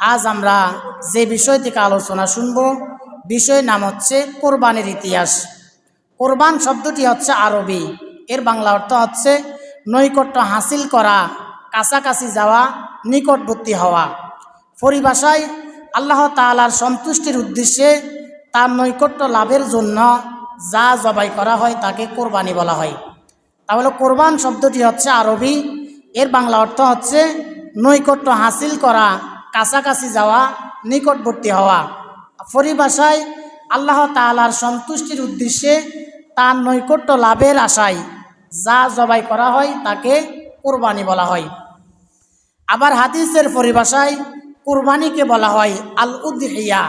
আজ আমরা যে বিষয় থেকে আলোচনা শুনব, বিষয়ের নাম হচ্ছে কোরবানির ইতিহাস। কোরবান শব্দটি হচ্ছে আরবি, এর বাংলা অর্থ হচ্ছে নৈকট্য হাসিল করা, কাছাকাছি যাওয়া, নিকটবর্তী হওয়া। পরিভাষায় আল্লাহ তাআলার সন্তুষ্টির উদ্দেশ্যে তার নৈকট্য লাভের জন্য যা জবাই করা হয় তাকে কোরবানি বলা হয়। তাহলে কোরবান শব্দটি হচ্ছে আরবি, এর বাংলা অর্থ হচ্ছে নৈকট্য হাসিল করা, কাছাকাছি যাওয়া, নিকটবর্তী হওয়া। পরিভাষায় আল্লাহ তাআলার সন্তুষ্টির উদ্দেশ্যে তার নৈকট্য লাভের আশায় যা জবাই করা হয় তাকে কোরবানি বলা হয়। আবার হাদিসের পরিভাষায় কোরবানিকে বলা হয় আল উদহিয়া।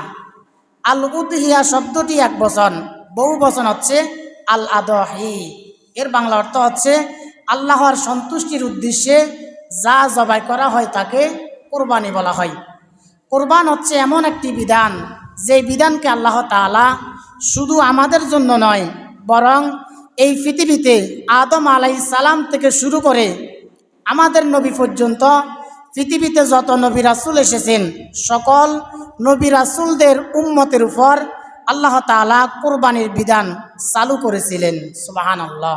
আল উদহিয়া শব্দটি এক বচন, বহু বচন হচ্ছে আল আদহি। এর বাংলা অর্থ হচ্ছে আল্লাহর সন্তুষ্টির উদ্দেশ্যে যা জবাই করা হয় তাকে কোরবানি বলা হয়। কোরবান হচ্ছে এমন একটি বিধান, যে বিধানকে আল্লাহ তাআলা শুধু আমাদের জন্য নয়, বরং এই পৃথিবীতে আদম আলাইহিস সালাম থেকে শুরু করে আমাদের নবী পর্যন্ত পৃথিবীতে যত নবী রাসূল এসেছেন, সকল নবী রাসূলদের উম্মতের উপর আল্লাহ তাআলা কোরবানির বিধান চালু করেছিলেন। সুবহানাল্লাহ।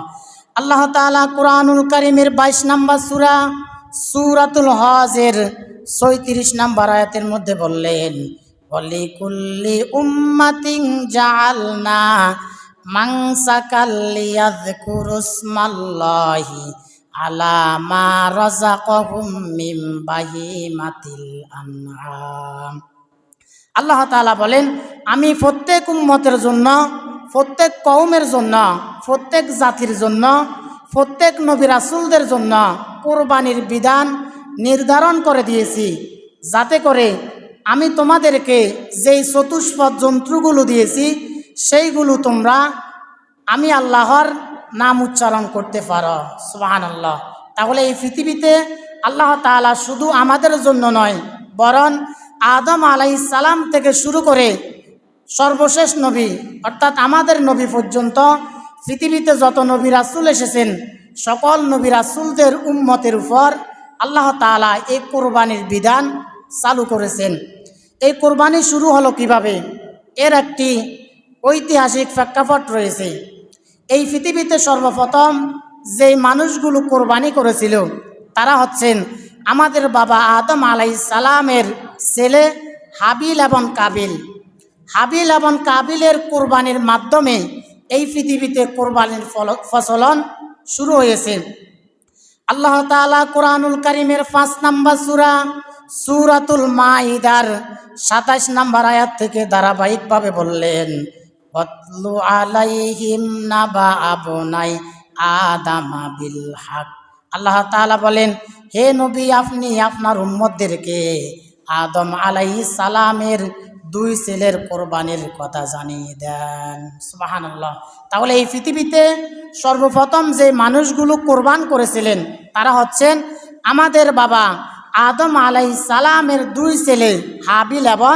আল্লাহ তাআলা কুরআনুল কারীমের 22 নম্বর সূরা সূরাতুল হজের 36 নম্বর আয়াতের মধ্যে বললেন, ওয়ালিকুল্লি উম্মাতিন জাআলনা মানসাকাল লিয়াযকুরুসমাল্লাহি আলা মা রাযাকাহুম মিন বাহিমাতিল আনআম। আল্লাহ তাআলা বলেন, আমি প্রত্যেক উম্মতের জন্য, প্রত্যেক কওমের জন্য, প্রত্যেক জাতির জন্য, প্রত্যেক নবী রাসূলদের জন্য কোরবানির বিধান নির্ধারণ করে দিয়েছি, যাতে করে আমি তোমাদেরকে যেই চতুষ্পদ জন্তুগুলো দিয়েছি সেইগুলো তোমরা আমি আল্লাহর নাম উচ্চারণ করতে পারো। সুবহানাল্লাহ। তাহলে এই পৃথিবীতে আল্লাহ তাআলা শুধু আমাদের জন্য নয়, বরং আদম আলাইহিস সালাম থেকে শুরু করে সর্বশেষ নবী অর্থাৎ আমাদের নবী পর্যন্ত পৃথিবীতে যত নবী রাসূল এসেছেন, সকল নবী রাসূলদের উম্মতের উপর আল্লাহ তাআলা এই কোরবানির বিধান চালু করেছেন। এই কোরবানি শুরু হলো কিভাবে? এর একটি ঐতিহাসিক প্রেক্ষাপট রয়েছে। এই পৃথিবীতে সর্বপ্রথম যেই মানুষগুলো কোরবানি করেছিল তারা হচ্ছেন আমাদের বাবা আদম আলাইহিস সালামের ছেলে হাবিল এবং কাবিল। হাবিল এবং কাবিলের কোরবানির মাধ্যমে এই পৃথিবীতে কোরবানির প্রচলন শুরু হয়েছে। আল্লাহ তাআলা কুরআনুল কারীমের 5 নম্বর সূরা সূরাতুল মাইদার 27 নম্বর আয়াত থেকে ধারাবাহিকভাবে বললেন, ওয়াতলু আলাইহিম নাবা আবনাই আদামা বিল হক। আল্লাহ তাআলা বলেন, হে নবী, আপনি আপনার উম্মতদেরকে আদম আলাইহিস সালামের 2 ছেলের কোরবানির কথা জানিয়ে দেন। সুবহানাল্লাহ। তাহলে এই পৃথিবীতে সর্বপ্রথম যে মানুষগুলো কোরবান করেছিলেন তারা হচ্ছেন আমাদের বাবা আদম আলাইহিস সালামের 2 ছেলে হাবিল এবং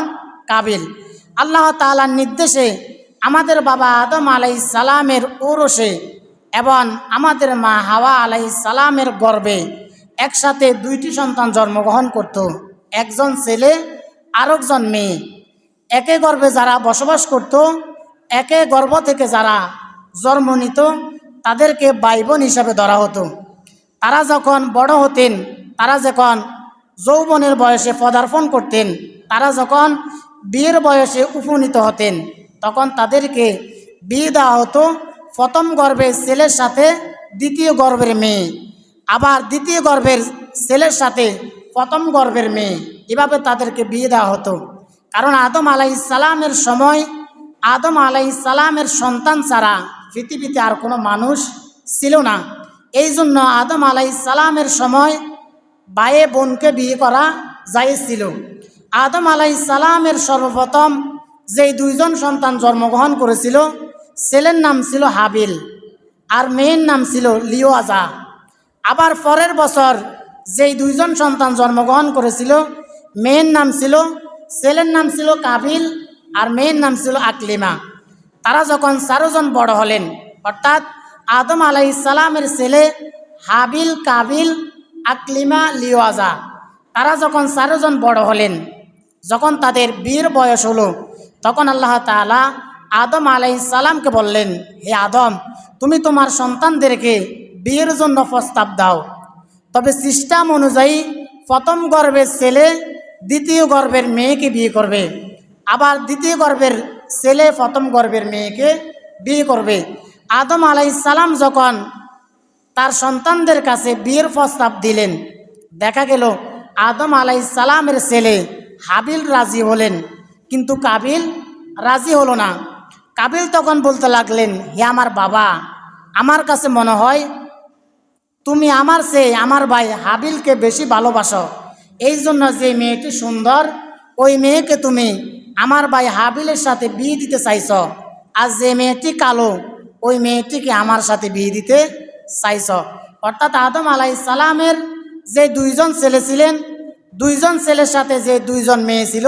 কাবিল। আল্লাহ তাআলার নির্দেশে আমাদের বাবা আদম আলাইহিস সালামের ঔরসে এবং আমাদের মা হাওয়া আলাইহিস সালামের গর্ভে একসাথে 2টি সন্তান জন্মগ্রহণ করত, একজন ছেলে আরেকজন মেয়ে। একে গর্ভে যারা বসবাস করত, একে গর্ভ থেকে যারা জন্ম নিত, তাদেরকে ভাই বোন হিসাবে ধরা হতো। তারা যখন বড় হতেন, তারা যখন যৌবনের বয়সে পদার্পণ করতেন, তারা যখন বিয়ের বয়সে উপনীত হতেন, তখন তাদেরকে বিয়ে দেওয়া হতো প্রথম গর্ভের ছেলের সাথে দ্বিতীয় গর্ভের মেয়ে, আবার দ্বিতীয় গর্ভের ছেলের সাথে প্রথম গর্ভের মেয়ে, এভাবে তাদেরকে বিয়ে দেওয়া হতো। কারণ আদম আলাইহিস সালামের সময় আদম আলাইহিস সালামের সন্তান ছাড়া পৃথিবীতে আর কোনো মানুষ ছিল না। এই জন্য আদম আলাইহিস সালামের সময় ভাইয়ে বোনকে বিয়ে করা জায়েজ ছিল। আদম আলাইহিস সালামের সর্বপ্রথম যেই 2 জন সন্তান জন্মগ্রহণ করেছিল, ছেলের নাম ছিল হাবিল আর মেয়ের নাম ছিল লিওয়াজা। আবার পরের বছর যেই 2 জন সন্তান জন্মগ্রহণ করেছিল, মেয়ের নাম ছিল, ছেলের নাম ছিল কাবিল আর মেয়ের নাম ছিল আকলিমা। তারা যখন 4 জন বড় হলেন, অর্থাৎ আদম আলাইহিস সালামের ছেলে হাবিল, কাবিল, আকলিমা, লিওয়াজা, তারা যখন 4 জন বড় হলেন, যখন তাদের বিয়ের বয়স হলো, তখন আল্লাহ তাআলা আদম আলাইহিস সালামকে বললেন, হে আদম, তুমি তোমার সন্তানদেরকে বিয়ের জন্য প্রস্তাব দাও। তবে সিস্টেম অনুযায়ী প্রথম গর্ভের ছেলে দ্বিতীয় গর্ভের মেয়েকে বিয়ে করবে, আবার দ্বিতীয় গর্ভের ছেলে প্রথম গর্ভের মেয়েকে বিয়ে করবে। আদম আলাইহিস সালাম যখন তার সন্তানদের কাছে বিয়ের প্রস্তাব দিলেন, দেখা গেল আদম আলাইহিস সালামের ছেলে হাবিল রাজি হলেন, কিন্তু কাবিল রাজি হলো না। কাবিল তখন বলতে লাগলেন, হে আমার বাবা, আমার কাছে মনে হয় তুমি আমার চেয়ে আমার ভাই হাবিলকে বেশি ভালোবাসো, এই জন্য যে মেয়েটি সুন্দর ওই মেয়েকে তুমি আমার ভাই হাবিলের সাথে বিয়ে দিতে চাইছ, আর যে মেয়েটি কালো ওই মেয়েটিকে আমার সাথে বিয়ে দিতে চাইছ। অর্থাৎ আদম আলাইহিস সালামের যে দুইজন ছেলে ছিলেন, দুইজন ছেলের সাথে যে দুইজন মেয়ে ছিল,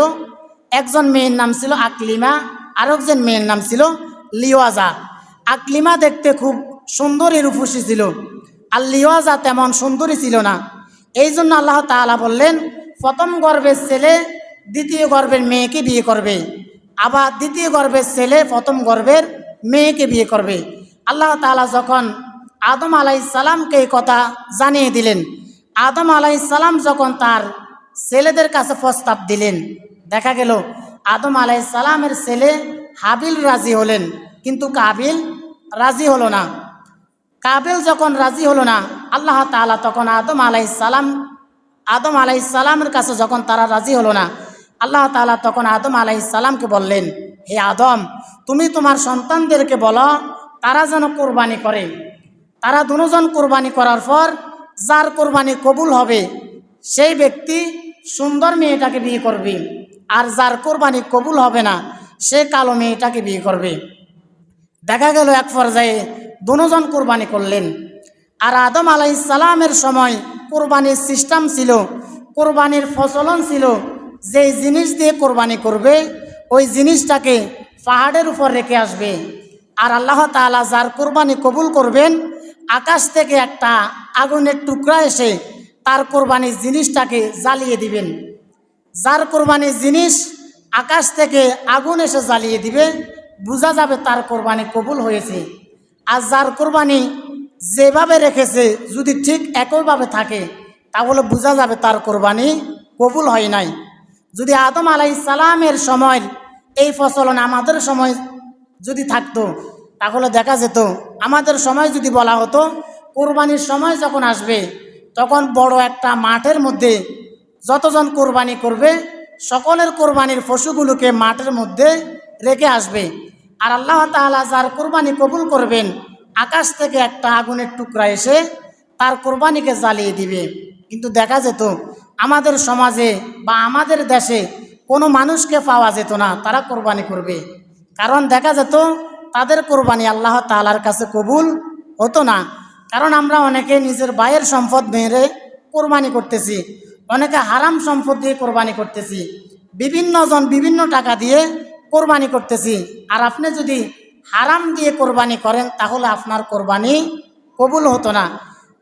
একজন মেয়ের নাম ছিল আকলিমা, আরেকজন মেয়ের নাম ছিল লিওয়াজা। আকলিমা দেখতে খুব সুন্দরী রূপসী ছিল, আর লিওয়াজা তেমন সুন্দরী ছিল না। এই জন্য আল্লাহ তাআলা বললেন, প্রথম গর্ভের ছেলে দ্বিতীয় গর্ভের মেয়েকে বিয়ে করবে, আবার দ্বিতীয় গর্ভের ছেলে প্রথম গর্ভের মেয়েকে বিয়ে করবে। আল্লাহ তাআলা যখন আদম আলাইহিস সালামকে এই কথা জানিয়ে দিলেন, আদম আলাইহিস সালাম যখন তার ছেলেদের কাছে প্রস্তাব দিলেন, দেখা গেল আদম আলাইহিস সালামের ছেলে হাবিল রাজি হলেন, কিন্তু কাবিল রাজি হলো না। কাবিল যখন রাজি হলো না, আল্লাহ তাআলা তখন আদম আলাইহিস সালামের কাছে যখন তারা রাজি হলো না, আল্লাহ তাআলা তখন আদম আলাইহিস সালামকে বললেন, হে আদম, তুমি তোমার সন্তানদেরকে বলো তারা যেন কোরবানি করে। তারা দুজন কোরবানি করার পর যার কোরবানি কবুল হবে সেই ব্যক্তি সুন্দর মেয়েটাকে বিয়ে করবে, আর যার কোরবানি কবুল হবে না সে কালো মেয়েটাকে বিয়ে করবে। দেখা গেল এক পর্যায়ে দুজন কোরবানি করলেন। আর আদম আলাইহিস সালামের সময় কোরবানির সিস্টেম ছিল, কোরবানির প্রচলন ছিল, যেই জিনিস দিয়ে কোরবানি করবে ওই জিনিসটাকে পাহাড়ের উপর রেখে আসবে, আর আল্লাহ তাআলা যার কোরবানি কবুল করবেন আকাশ থেকে একটা আগুনের টুকরা এসে তার কোরবানির জিনিসটাকে জ্বালিয়ে দিবেন। যার কোরবানির জিনিস আকাশ থেকে আগুন এসে জ্বালিয়ে দিবে, বোঝা যাবে তার কোরবানি কবুল হয়েছে। আর যার কোরবানি যেভাবে রেখেছে যদি ঠিক একইভাবে থাকে, তাহলে বোঝা যাবে তার কোরবানি কবুল হয় নাই। যদি আদম আলাইহিস সালামের সময় এই প্রচলন আমাদের সময় যদি থাকতো, তাহলে দেখা যেত আমাদের সময় যদি বলা হতো কোরবানির সময় যখন আসবে তখন বড় একটা মাঠের মধ্যে যতজন কোরবানি করবে সকলের কোরবানির পশুগুলোকে মাঠের মধ্যে রেখে আসবে, আর আল্লাহ তাআলা যার কোরবানি কবুল করবেন আকাশ থেকে একটা আগুনের টুকরা এসে তার কোরবানিকে জ্বালিয়ে দিবে। কিন্তু দেখা যেত আমাদের সমাজে বা আমাদের দেশে কোনো মানুষকে পাওয়া যেত না তারা কোরবানি করবে, কারণ দেখা যেত তাদের কোরবানি আল্লাহ তাআলার কাছে কবুল হতো না। কারণ আমরা অনেকে নিজের ভাইয়ের সম্পদ মেরে কোরবানি করতেছি, অনেকে হারাম সম্পদ দিয়ে কোরবানি করতেছি, বিভিন্ন জন বিভিন্ন টাকা দিয়ে কোরবানি করতেছি। আর আপনি যদি হারাম দিয়ে কোরবানি করেন তাহলে আপনার কোরবানি কবুল হতো না।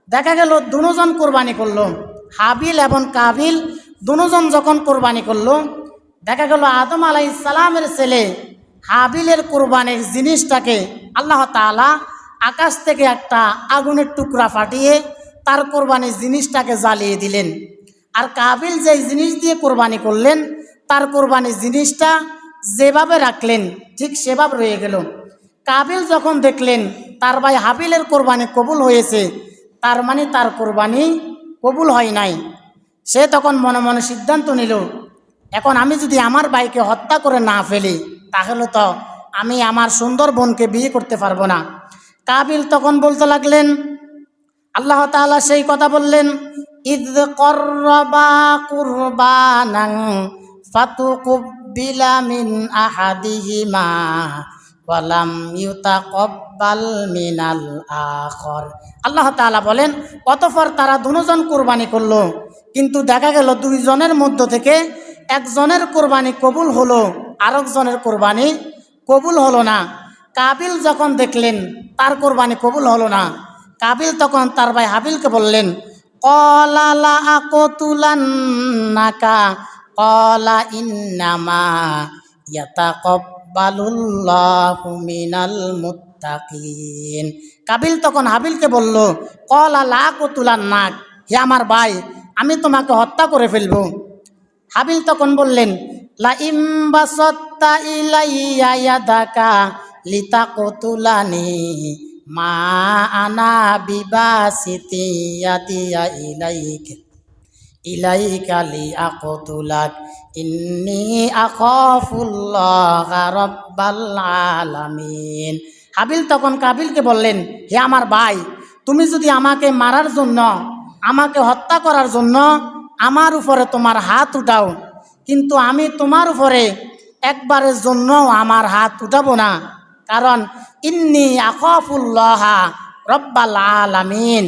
দেখা গেল দুজন কোরবানি করলো, হাবিল এবং কাবিল দুজন যখন কোরবানি করলো, দেখা গেল আদম আলাইহিস সালামের ছেলে হাবিলের কোরবানির জিনিসটাকে আল্লাহ তাআলা আকাশ থেকে একটা আগুনের টুকরা ফাটিয়ে তার কোরবানির জিনিসটাকে জ্বালিয়ে দিলেন। আর কাবিল যেই জিনিস দিয়ে কোরবানি করলেন তার কোরবানির জিনিসটা যেভাবে রাখলেন ঠিক সেভাবে রয়ে গেল। কাবিল যখন দেখলেন তার ভাই হাবিলের কোরবানি কবুল হয়েছে, তার মানে তার কোরবানি কবুল হয় নাই, সে তখন মনে মনে সিদ্ধান্ত নিল, এখন আমি যদি আমার ভাইকে হত্যা করে না ফেলি তাহলে তো আমি আমার সুন্দর বোনকে বিয়ে করতে পারবো না। কাবিল তখন বলতে লাগলেন, আল্লাহ তাআলা সেই কথা বললেন, ইদ করবা কুরবানান ফাতুকুব্বিলা মিন আহাদিহিমা ওয়ালাম ইউতাকাব্বাল মিনাল আখর। আল্লাহ তাআলা বলেন, অতঃপর তারা দুজন কোরবানি করলো, কিন্তু দেখা গেল দুইজনের মধ্য থেকে একজনের কোরবানি কবুল হলো, আরেকজনের কোরবানি কবুল হলো না। কাবিল যখন দেখলেন তার কোরবানি কবুল হলো না, কাবিল তখন তার ভাই হাবিলকে বললেন, ক্বালা লা আকতুলান্নাকা ক্বালা ইন্নামা ইয়াতাকাব্বালুল্লাহু মিনাল মুত্তাকিন। কাবিল তখন হাবিলকে বলল, ক্বালা লা আকতুলান্নাক, হে আমার ভাই, আমি তোমাকে হত্যা করে ফেলব। হাবিল তখন বললেন, লা ইমবাসাত্তা ইলাইয়া ইয়াদাকা লিতাকতুলানি মা আনা বিবাসিতি ইয়াদিয়া ইলাইকা লিআকতুলাক ইন্নী আখাফুল্লাহ রাব্বাল আলামিন। হাবিল তখন কাবিলকে বললেন, হে আমার ভাই, তুমি যদি আমাকে মারার জন্য, আমাকে হত্যা করার জন্য আমার উপরে তোমার হাত উঠাও, কিন্তু আমি তোমার উপরে একবারের জন্য আমার হাত উঠাবো না, কারণ ইন্নী আখাফুল্লাহ রব্বাল আলামিন,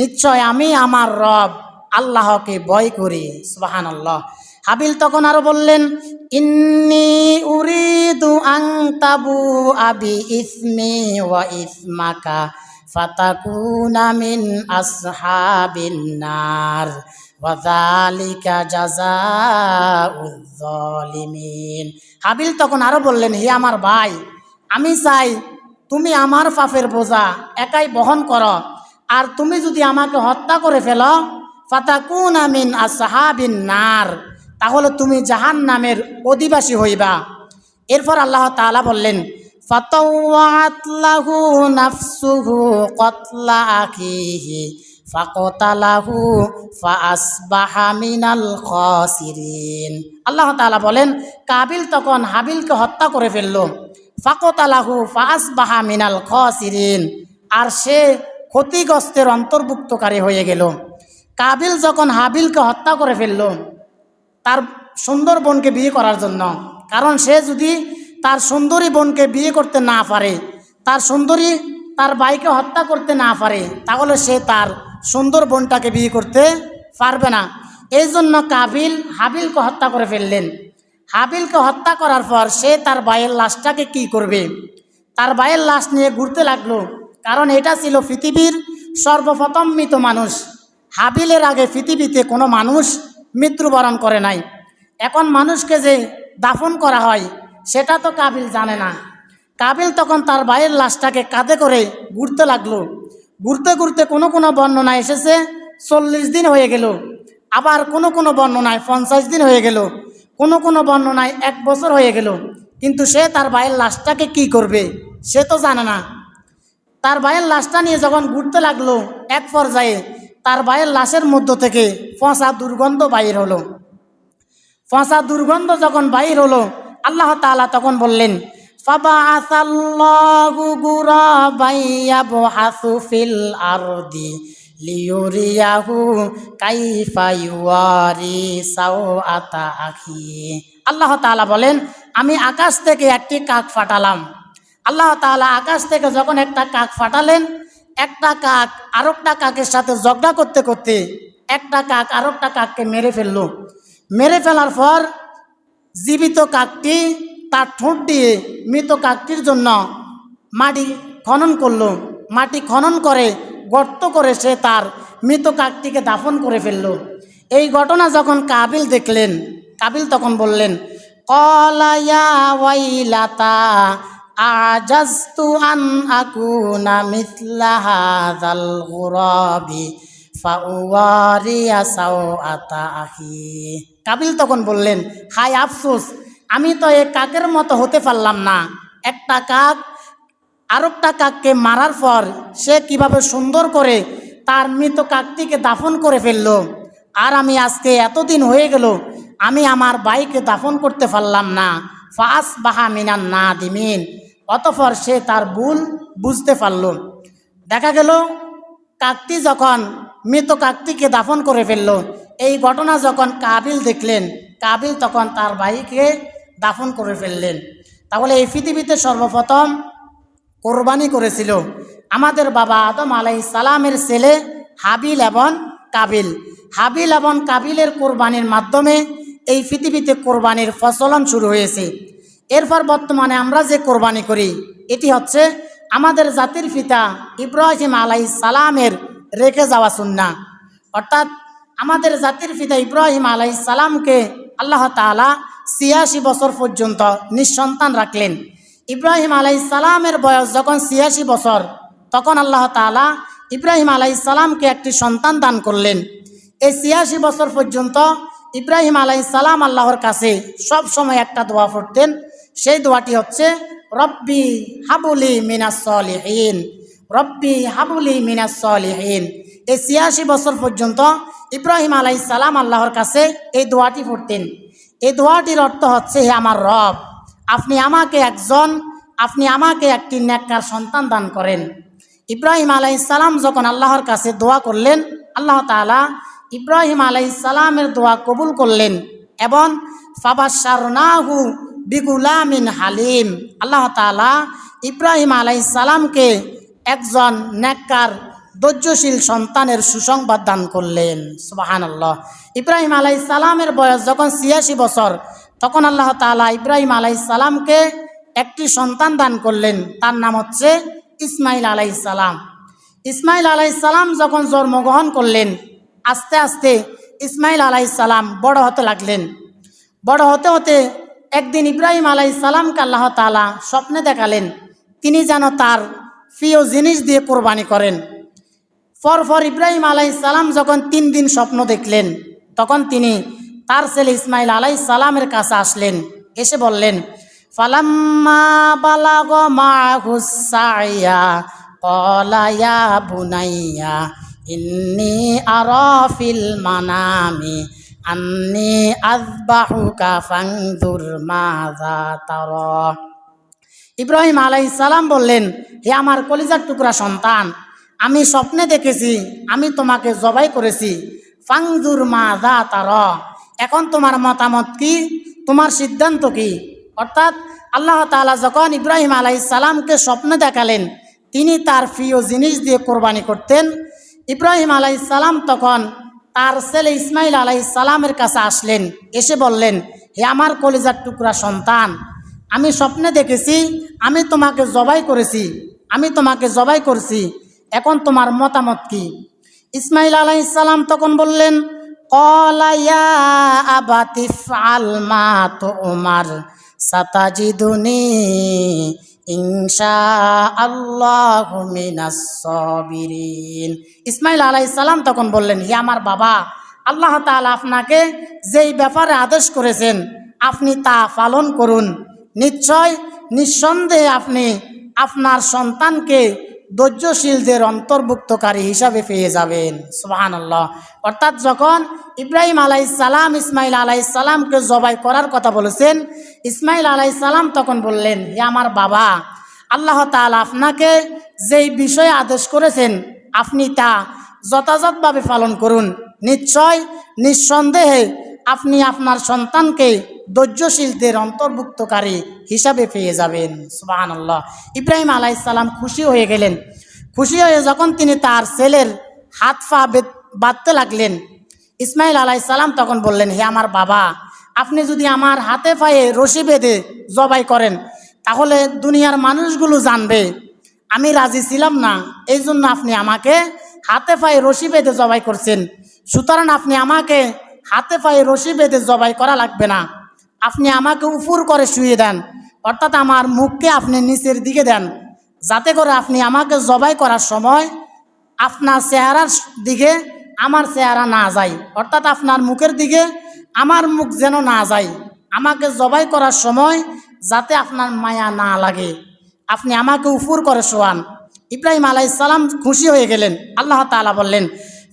নিশ্চয় আমি আমার রব আল্লাহকে ভয় করি। সুবহানাল্লাহ। হাবিল তখন আরো বললেন, ইন্নী উরিদু আন তাবু আবি ইসমি ওয়া ইসমাকা ফাতাকুনা মিন আসহাবিন নার ওয়া যালিকা জাযাউয যালিমিন। হাবিল তখন আরো বললেন, হে আমার ভাই, আমি চাই তুমি আমার পাপের বোঝা একাই বহন করো, আর তুমি যদি আমাকে হত্যা করে ফেলো, ফাতাকুনা মিন আসহাবিন নার, তাহলে তুমি জাহান্নামের অধিবাসী হইবা। এরপর আল্লাহ তাআলা বললেন, ফাতাওয়াত লাহু নাফসুহু কতলা আখিহি ফাকতালাহু ফাআসবাহা মিনাল খাসিরিন। আল্লাহ তাআলা বলেন, কাবিল তখন হাবিলকে হত্যা করে ফেলল। ফাকতালাহু ফাআসবাহা মিনাল খাসিরিন, আর সে ক্ষতিগ্রস্তের অন্তর্ভুক্তকারী হয়ে গেল। কাবিল যখন হাবিলকে হত্যা করে ফেলল তার সুন্দর বোনকে বিয়ে করার জন্য, কারণ সে যদি তার সুন্দরী বোনকে বিয়ে করতে না পারে, তার সুন্দরী তার ভাইকে হত্যা করতে না পারে, তাহলে সে তার সুন্দর বোনটাকে বিয়ে করতে পারবে না। এই জন্য কাবিল হাবিলকে হত্যা করে ফেললেন। হাবিলকে হত্যা করার পর সে তার ভাইয়ের লাশটাকে কি করবে? তার ভাইয়ের লাশ নিয়ে ঘুরতে লাগলো, কারণ এটা ছিল পৃথিবীর সর্বপ্রথম মৃত মানুষ। হাবিলের আগে পৃথিবীতে কোনো মানুষ মৃত্যুবরণ করে নাই। এখন মানুষকে যে দাফন করা হয় সেটা তো কাবিল জানে না। কাবিল তখন তার ভাইয়ের লাশটাকে কাঁধে করে ঘুরতে লাগলো। ঘুরতে ঘুরতে কোনো কোনো বর্ণনা এসেছে 40 দিন হয়ে গেল, আবার কোনো কোনো বর্ণনায় 50 দিন হয়ে গেল, কোনো কোনো বর্ণনায় 1 বছর হয়ে গেল, কিন্তু সে তার ভাইয়ের লাশটাকে কি করবে সে তো জানে না। তার ভাইয়ের লাশটা নিয়ে যখন ঘুরতে লাগলো, এক পর্যায়ে তার ভাইয়ের লাশের মধ্য থেকে পচা দুর্গন্ধ বাহির হলো। পচা দুর্গন্ধ যখন বাহির হলো, আল্লাহ তাআলা তখন বললেন, ফাবাআসাল্লাহু গুরাবান ইয়াবহাসু ফিল আরদি লিয়ুরিয়াহু কাইফা ইউয়ারি সাওআতা আখি। আল্লাহ তাআলা বলেন, আমি আকাশ থেকে একটি কাক পাঠালাম। আল্লাহ তাআলা আকাশ থেকে যখন একটা কাক পাঠালেন, একটা কাক আরেকটা কাকের সাথে ঝগড়া করতে করতে একটা কাক আরেকটা কাককে মেরে ফেললো। মেরে ফেলার পর জীবিত কাকটি তার ঠোঁট দিয়ে মৃত কাকটির জন্য মাটি খনন করলো। মাটি খনন করে গর্ত করে সে তার মৃত কাকটিকে দাফন করে ফেললো। এই ঘটনা যখন কাবিল দেখলেন, কাবিল তখন বললেন, ক্বালা ইয়া ওয়াইলাতা আজাজতু আন আকুনা মিথলা হাযাল গুরাবি ফাউয়ারিয়া সাওআতা আখি। কাবিল তখন বললেন, হায় আফসোস, আমি তো এই কাকের মতো হতে পারলাম না। একটা কাক আরেকটা কাককে মারার পর সে কিভাবে সুন্দর করে তার মৃত কাকটিকে দাফন করে ফেলল, আর আমি আজকে এতদিন হয়ে গেল আমি আমার ভাইকে দাফন করতে পারলাম না। ফাসবাহা মিনান নাদিমিন, অতঃপর সে তার ভুল বুঝতে পারল। দেখা গেল কাকটি যখন মৃত কাকটিকে দাফন করে ফেলল, এই ঘটনা যখন কাবিল দেখলেন, কাবিল তখন তার ভাইকে দাফন করে ফেললেন। তাহলে এই পৃথিবীতে সর্বপ্রথম কোরবানি করেছিল আমাদের বাবা আদম আলাইহিস সালামের ছেলে হাবিল এবং কাবিল। হাবিল এবং কাবিলের কোরবানির মাধ্যমে এই পৃথিবীতে কোরবানির প্রচলন শুরু হয়েছে। এরপর বর্তমানে আমরা যে কোরবানি করি এটি হচ্ছে আমাদের জাতির পিতা ইব্রাহিম আলাইহিস সালামের রেখে যাওয়া সুন্নাহ। অর্থাৎ আমাদের জাতির পিতা ইব্রাহিম আলাইহিস সালামকে আল্লাহ তাআলা ৮৬ বছর পর্যন্ত নিঃসন্তান রাখলেন। ইব্রাহিম আলাইহিস সালামের বয়স যখন ৮৬ বছর, তখন আল্লাহ তাআলা ইব্রাহিম আলাইহিস সালামকে একটি সন্তান দান করলেন। এই ৮৬ বছর পর্যন্ত ইব্রাহিম আলাইহিস সালাম আল্লাহর কাছে সব সময় একটা দোয়া পড়তেন। সেই দোয়াটি হচ্ছে রব্বি হাবুলি মিনাস সলিহিন, রব্বি হাবুলি মিনাস সলিহিন। এই ৮৬ বছর পর্যন্ত ইব্রাহিম আলাইহিস সালাম আল্লাহর কাছে এই দোয়াটি পড়তেন। এই দোয়াটির অর্থ হচ্ছে, হে আমার রব, আপনি আমাকে একটি নেককার সন্তান দান করেন। ইব্রাহিম আলাইহিস সালাম যখন আল্লাহর কাছে দোয়া করলেন, আল্লাহ তাআলা ইব্রাহিম আলাইহিস সালামের দোয়া কবুল করলেন এবং ফাবাশশারনাহু বিগুলামিন হালিম, আল্লাহ তাআলা ইব্রাহিম আলাইহিস সালামকে একজন নেককার ধৈর্যশীল সন্তানের সুসংবাদ দান করলেন। সুবহানাল্লাহ। ইব্রাহিম আলাইহিস সালামের বয়স যখন ৮৬ বছর, তখন আল্লাহ তাআলা ইব্রাহিম আলাইহিস সালামকে একটি সন্তান দান করলেন। তার নাম হচ্ছে ইসমাইল আলাইহিস সালাম। ইসমাইল আলাইহিস সালাম যখন জন্মগ্রহণ করলেন, আস্তে আস্তে ইসমাইল আলাইহিস সালাম বড় হতে লাগলেন। বড় হতে হতে একদিন ইব্রাহিম আলাইহিস সালামকে আল্লাহ তাআলা স্বপ্নে দেখালেন তিনি যেন তার প্রিয় জিনিস দিয়ে কোরবানি করেন। পরপর ইব্রাহিম আলাইহিস সালাম যখন ৩ দিন স্বপ্ন দেখলেন, তখন তিনি তার ছেলে ইসমাইল আলাইহিস সালামের কাছে আসলেন। এসে বললেন, ফালাম্মা বালাগ মাহুস সাইয়া ক্বালা ইয়া বুনাইয়া ইন্নী আরা ফিল মানামি আন্নী আযবাহুকা ফানজুর মাযা তারা। ইব্রাহিম আলাইহিস সালাম বললেন, হে আমার কলিজার টুকরা সন্তান, আমি স্বপ্নে দেখেছি আমি তোমাকে জবাই করেছি। ফানজুর মাযা তারা, এখন তোমার মতামত কি, তোমার সিদ্ধান্ত কি? অর্থাৎ আল্লাহ তাআলা যখন ইব্রাহিম আলাইহিস সালামকে স্বপ্নে দেখালেন তিনি তার প্রিয় জিনিস দিয়ে কোরবানি করতেন, ইব্রাহিম আলাইহিস সালাম তখন তার ছেলে ইসমাইল আলাইহিস সালামের কাছে আসলেন। এসে বললেন, হে আমার কলিজার টুকরা সন্তান, আমি স্বপ্নে দেখেছি আমি তোমাকে জবাই করছি, এখন তোমার মতামত কি? ইসমাইল আলাইহিস সালাম তখন বললেন, ক্বালা ইয়া আবাতি ইফআল মা তু'মার সাতাজিদুনি ইনশাআল্লাহু মিনাস সাবিরিন। ইসমাইল আলাইহিস সালাম তখন বললেন, হে আমার বাবা, আল্লাহ তাআলা আপনাকে যেই ব্যাপারে আদেশ করেছেন আপনি তা পালন করুন। নিঃসন্দেহে আপনি আপনার সন্তানকে ধৈর্যশীলদের অন্তর্ভুক্তকারী হিসাবে পেয়ে যাবেন। সুবহানাল্লাহ। অর্থাৎ যখন ইব্রাহিম আলাইহিস সালাম ইসমাইল আলাইহিস সালামকে জবাই করার কথা বলেছেন, ইসমাইল আলাইহিস সালাম তখন বললেন, হে আমার বাবা, আল্লাহ তাআলা আপনাকে যেই বিষয়ে আদেশ করেছেন আপনি তা যথাযথভাবে পালন করুন। নিঃসন্দেহে আপনি আপনার সন্তানকে ধৈর্যশীলদের অন্তর্ভুক্তকারী হিসাবে পেয়ে যাবেন। সুবহানাল্লাহ। ইব্রাহিম আলাইহিস সালাম খুশি হয়ে গেলেন। খুশি হয়ে যখন তিনি তার ছেলের হাত পা বাঁধতে লাগলেন, ইসমাইল আলাইহিস সালাম তখন বললেন, হে আমার বাবা, আপনি যদি আমার হাতে পায়ে রশি বেঁধে জবাই করেন তাহলে দুনিয়ার মানুষগুলো জানবে আমি রাজি ছিলাম না, এই জন্য আপনি আমাকে হাতে পায়ে রশি বেঁধে জবাই করছেন। সুতরাং আপনি আমাকে হাতে পায়ে রশি বেঁধে জবাই করা লাগবে না, আপনি আমাকে উপর করে শুয়ে দেন, অর্থাৎ আমার মুখকে আপনি নিচের দিকে দেন, যাতে করে আপনি আমাকে জবাই করার সময় আপনার চেহারার দিকে আমার চেহারা না যায়, অর্থাৎ আপনার মুখের দিকে আমার মুখ যেন না যায়। আমাকে জবাই করার সময় যাতে আপনার মায়া না লাগে, আপনি আমাকে উপর করে শোয়ান। ইব্রাহিম আলাইহিস সালাম খুশি হয়ে গেলেন। আল্লাহ তাআলা বললেন,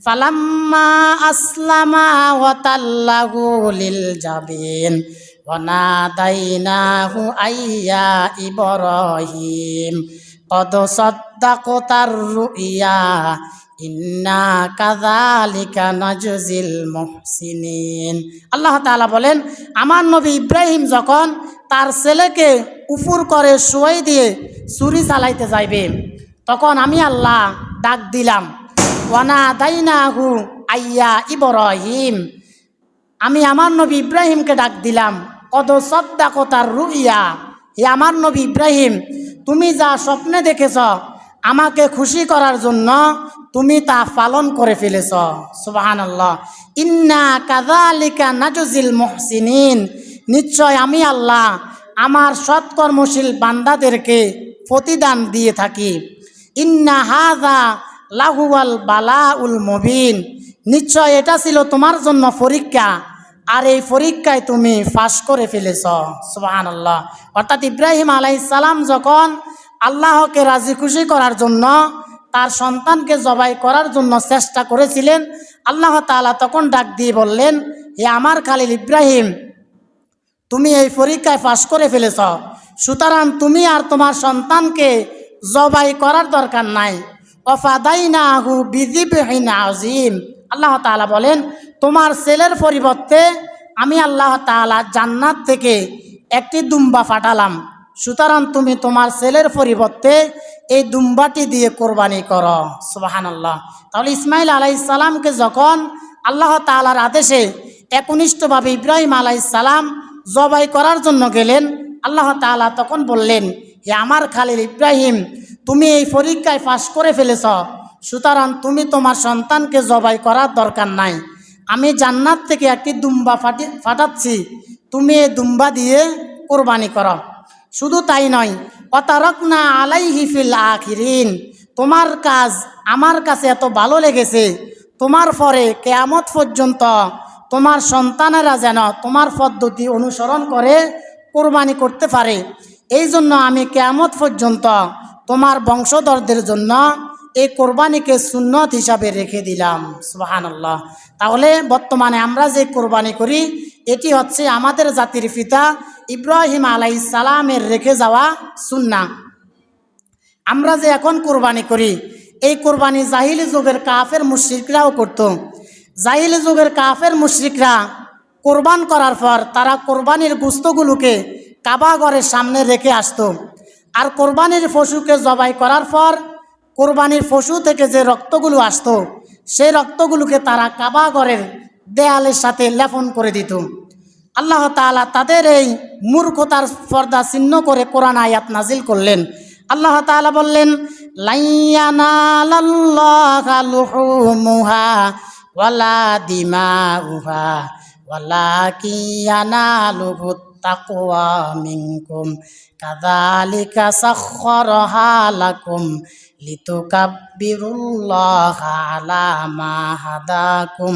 ফালাম্মা আসলামা ওয়া তাল্লাহু লিল জাবিন ওয়া নাদাইনাহু আইয়া ইব্রাহিম কদ সাদ্দাকতার রুইয়া ইন্না কাযালিকা নাজজিল মুহসিনিন। আল্লাহ তাআলা বলেন, আমার নবী ইব্রাহিম যখন তার ছেলেকে উপর করে শুয়াই দিয়ে ছুরি চালাইতে যাইবে, তখন আমি আল্লাহ ডাক দিলাম, ওয়ানা দাইনাহু আইয়া ইব্রাহিম, আমি আমার নবী ইব্রাহিমকে ডাক দিলাম, কদ সাদ্দাকতার রুইয়া, হে আমার নবী ইব্রাহিম, তুমি যা স্বপ্নে দেখেছ আমাকে খুশি করার জন্য তুমি তা পালন করে ফেলেছ। সুবহানাল্লাহ। ইন্না কাযালিকা নাজজিল মুহসিনিন, নিশ্চয় আমি আল্লাহ আমার সৎকর্মশীল বান্দাদেরকে প্রতিদান দিয়ে থাকি। ইন্না হাযা লাহুয়াল বালাউল মুবিন, নিশ্চয় এটা ছিল তোমার জন্য পরীক্ষা, আর এই পরীক্ষায় তুমি পাস করে ফেলেছ। সুবহানাল্লাহ। অর্থাৎ ইব্রাহিম আলাইহিস সালাম যখন আল্লাহকে রাজি খুশি করার জন্য তার সন্তানকে জবাই করার জন্য চেষ্টা করেছিলেন, আল্লাহ তাআলা তখন ডাক দিয়ে বললেন, হে আমার খালিল ইব্রাহিম, তুমি এই পরীক্ষায় পাস করে ফেলেছ, সুতরাং তুমি আর তোমার সন্তানকে জবাই করার দরকার নাই। ওয়াফাদাইনাহু বিযিবহিন আযীম, আল্লাহ তাআলা বলেন, তোমার ছেলের পরিবর্তে আমি আল্লাহ তাআলা জান্নাত থেকে একটি দুম্বা পাঠালাম, সুতরাং তুমি তোমার ছেলের পরিবর্তে এই দুম্বাটি দিয়ে কোরবানি করো। সুবহানাল্লাহ। তাহলে ইসমাইল আলাইহিস সালামকে যখন আল্লাহ তাআলার আদেশে একনিষ্ঠভাবে ইব্রাহিম আলাইহিস সালাম জবাই করার জন্য গেলেন, আল্লাহ তাআলা তখন বললেন, হে আমার খালিল ইব্রাহিম, তুমি এই পরীক্ষায় পাস করে ফেলেছ, সুতরাং তুমি তোমার সন্তানকে জবাই করার দরকার নাই। আমি জান্নাত থেকে একটি দুম্বা ফাটাচ্ছি, তুমি এই দুম্বা দিয়ে কোরবানি করো। শুধু তাই নয়, ওয়াতারাকনা আলাইহি ফিল আখিরিন, তোমার কাজ আমার কাছে এত ভালো লেগেছে, তোমার পরে কিয়ামত পর্যন্ত তোমার সন্তানেরা যেন তোমার পদ্ধতি অনুসরণ করে কোরবানি করতে পারে, এই জন্য আমি কিয়ামত পর্যন্ত তোমার বংশধরদের জন্য এই কোরবানিকে সুন্নত হিসাবে রেখে দিলাম। সুবহানাল্লাহ। তাহলে বর্তমানে আমরা যে কোরবানি করি এটি হচ্ছে আমাদের জাতির পিতা ইব্রাহিম আলাইহিস সালামের রেখে যাওয়া সুন্নাহ। আমরা যে এখন কোরবানি করি এই কোরবানি জাহিলি যুগের কাফের মুশরিকরাও করত। জাহিলি যুগের কাফের মুশরিকরা কোরবান করার পর তারা কোরবানির গোশতগুলোকে কাবা ঘরের সামনে রেখে আসতো, আর কোরবানির পশুকে জবাই করার পর কোরবানির পশু থেকে যে রক্তগুলো আসতো সেই রক্তগুলোকে তারা কাবা ঘরের দেয়ালের সাথে লেপন করে দিত। আল্লাহ তাআলা তাদের এই মূর্খতার পর্দা ছিন্ন করে কোরআন আয়াত নাজিল করলেন। আল্লাহ তাআলা বললেন, লাইয়ানালাল্লাহা লুহুমুহা ওয়ালা দিমাউহা ওয়ালাকিন ইয়ানালুহুত তাকওয়া মিনকুম কাযালিকা সাখখারাহা লাকুম লিতুকাব্বিরুল্লাহা আলা মা হাদাকুম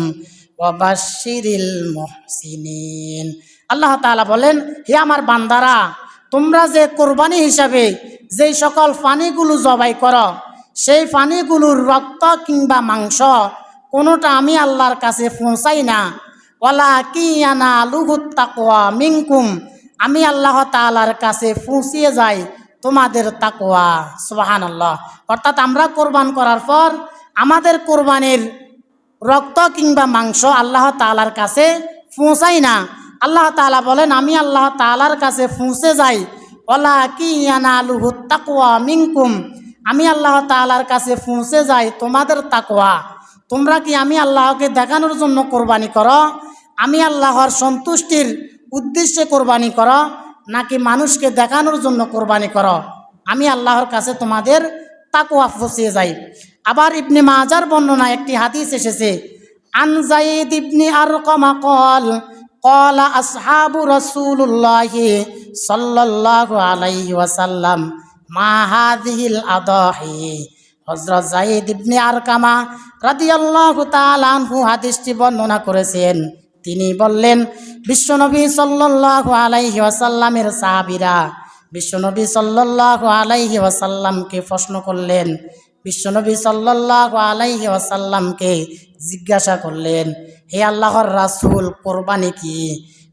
ওয়া বাশশিরিল মুহসিনিন। আল্লাহ তাআলা বলেন, হে আমার বান্দারা, তোমরা যে কোরবানি হিসাবে যেই সকল পানিগুলো জবাই করো সেই পানিগুলোর রক্ত কিংবা মাংস কোনোটা আমি আল্লাহর কাছে পৌঁছাই না। ওয়ালাকিন ইয়ানালুহুত তাকওয়া মিনকুম, আমি আল্লাহ তাআলার কাছে পৌঁছিয়ে যাই তোমাদের তাকওয়া। সুবহানাল্লাহ। অর্থাৎ আমরা কোরবান করার পর আমাদের কোরবানির রক্ত কিংবা মাংস আল্লাহ তাআলার কাছে পৌঁছাই না। আল্লাহ তাআলা বলেন, আমি আল্লাহ তাআলার কাছে পৌঁছে যাই। ওয়ালাকিন ইয়ানালুহুত তাকওয়া মিনকুম, আমি আল্লাহ তাআলার কাছে পৌঁছে যাই তোমাদের তাকওয়া। তোমরা কি আমি আল্লাহকে দেখানোর জন্য কোরবানি করো, আমি আল্লাহর সন্তুষ্টির উদ্দেশ্যে কোরবানি করো, নাকি মানুষকে দেখানোর জন্য কোরবানি করো? আমি আল্লাহর কাছে তোমাদের তাকওয়া পৌঁছে যাই। আবার ইবনে মাজার বর্ণনা একটি হাদিস এসেছে, আন যায়েদ ইবনে আরকাম قال قال أصحاب رسول الله صلى الله عليه وسلم ما هذه الأضاحي। হযরত যায়েদ ইবনে আরকামা রাদিয়াল্লাহু তাআলা আনহু হাদিসটি বর্ণনা করেছেন। তিনি বললেন, বিশ্বনবী সাল্লাল্লাহু আলাইহি ওয়াসাল্লামের সাহাবীরা বিশ্বনবী সাল্লাল্লাহু আলাইহি ওয়াসাল্লামকে প্রশ্ন করলেন, বিশ্বনবী সাল্লাল্লাহু আলাইহি ওয়াসাল্লামকে জিজ্ঞাসা করলেন, হে আল্লাহর রাসূল, কোরবানি কি?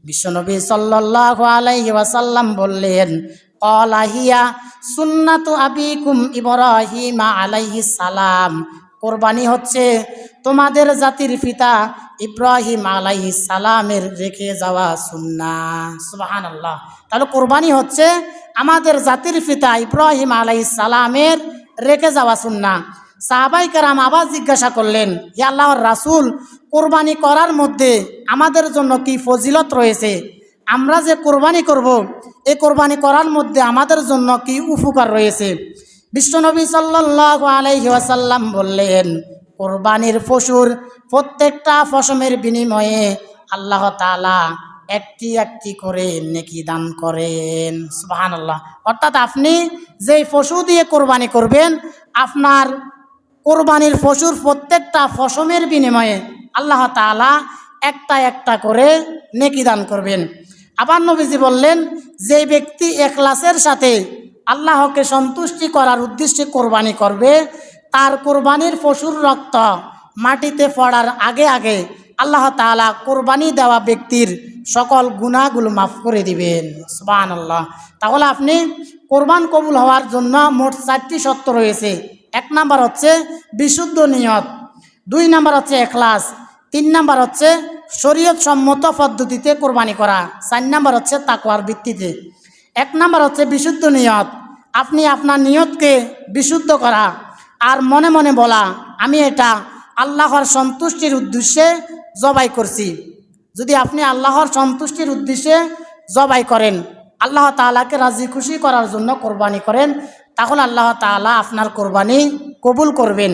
বিশ্বনবী সাল্লাল্লাহু আলাইহি ওয়াসাল্লাম বললেন, ক্বালা হিয়া সুন্নাতু আবিকুম ইব্রাহিম আলাইহিস সালাম, কোরবানি হচ্ছে তোমাদের জাতির পিতা ইব্রাহিম আলাইহিস সালামের রেখে যাওয়া সুন্নাহ। সুবহানাল্লাহ। তাহলে কোরবানি হচ্ছে আমাদের জাতির পিতা ইব্রাহিম আলাইহিস সালামের রেখে যাওয়া সুন্নাহ। সাহাবায়ে কেরাম আবার জিজ্ঞাসা করলেন, হে আল্লাহর রাসূল, কোরবানি করার মধ্যে আমাদের জন্য কি ফজিলত রয়েছে? আমরা যে কোরবানি করব এই কোরবানি করার মধ্যে আমাদের জন্য কি উপকার রয়েছে? বিশ্বনবী সাল্লাল্লাহু আলাইহি ওয়াসাল্লাম বললেন, কোরবানির পশুর প্রত্যেকটা পশমের বিনিময়ে আল্লাহ তাআলা একটি একটি করে নেকি দান করেন। সুবহানাল্লাহ। অর্থাৎ আপনি যেই পশু দিয়ে কোরবানি করবেন, আপনার কোরবানির পশুর প্রত্যেকটা পশমের বিনিময়ে আল্লাহ তাআলা একটা একটা করে নেকি দান করবেন। আবার নবীজি বললেন, যে ব্যক্তি ইখলাসের সাথে আল্লাহকে সন্তুষ্টি করার উদ্দেশ্যে কোরবানি করবে, তার কোরবানির পশুর রক্ত মাটিতে পড়ার আগে আগে আল্লাহ তাআলা কোরবানি দেওয়া ব্যক্তির সকল গুনাহগুলো মাফ করে দিবেন। সুবহানাল্লাহ। তাহলে আপনি কোরবান কবুল হওয়ার জন্য মোট 4টি শর্ত রয়েছে। 1 নাম্বার হচ্ছে বিশুদ্ধ নিয়ত, 2 নাম্বার হচ্ছে ইখলাস, 3 নাম্বার হচ্ছে শরীয়ত সম্মত পদ্ধতিতে কোরবানি করা, 4 নাম্বার হচ্ছে তাকওয়ার ভিত্তিতে। 1 নাম্বার হচ্ছে বিশুদ্ধ নিয়ত। আপনি আপনার নিয়তকে বিশুদ্ধ করা আর মনে মনে বলা, আমি এটা আল্লাহর সন্তুষ্টির উদ্দেশ্যে জবাই করছি। যদি আপনি আল্লাহর সন্তুষ্টির উদ্দেশ্যে জবাই করেন, আল্লাহ তাআলাকে রাজি খুশি করার জন্য কোরবানি করেন, তাহলে আল্লাহ তাআলা আপনার কোরবানি কবুল করবেন।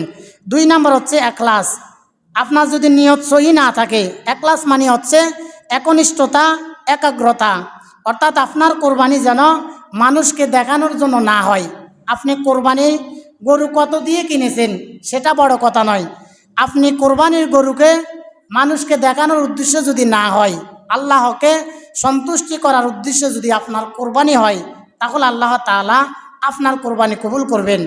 2 নাম্বার হচ্ছে ইখলাস। আপনার যদি নিয়ত সহি না থাকে, ইখলাস মানে হচ্ছে একনিষ্ঠতা, একাগ্রতা। অর্থাৎ আপনার কোরবানি যেন মানুষকে দেখানোর জন্য না হয়। আপনি কোরবানির গরু কত দিয়ে কিনেছেন সেটা বড় কথা নয়। আপনি কোরবানির গরুকে মানুষকে দেখানোর উদ্দেশ্য যদি না হয়, আল্লাহকে সন্তুষ্টি করার উদ্দেশ্যে যদি আপনার কোরবানি হয়, তাহলে আল্লাহ তাআলা আপনার কোরবানি কবুল করবেন।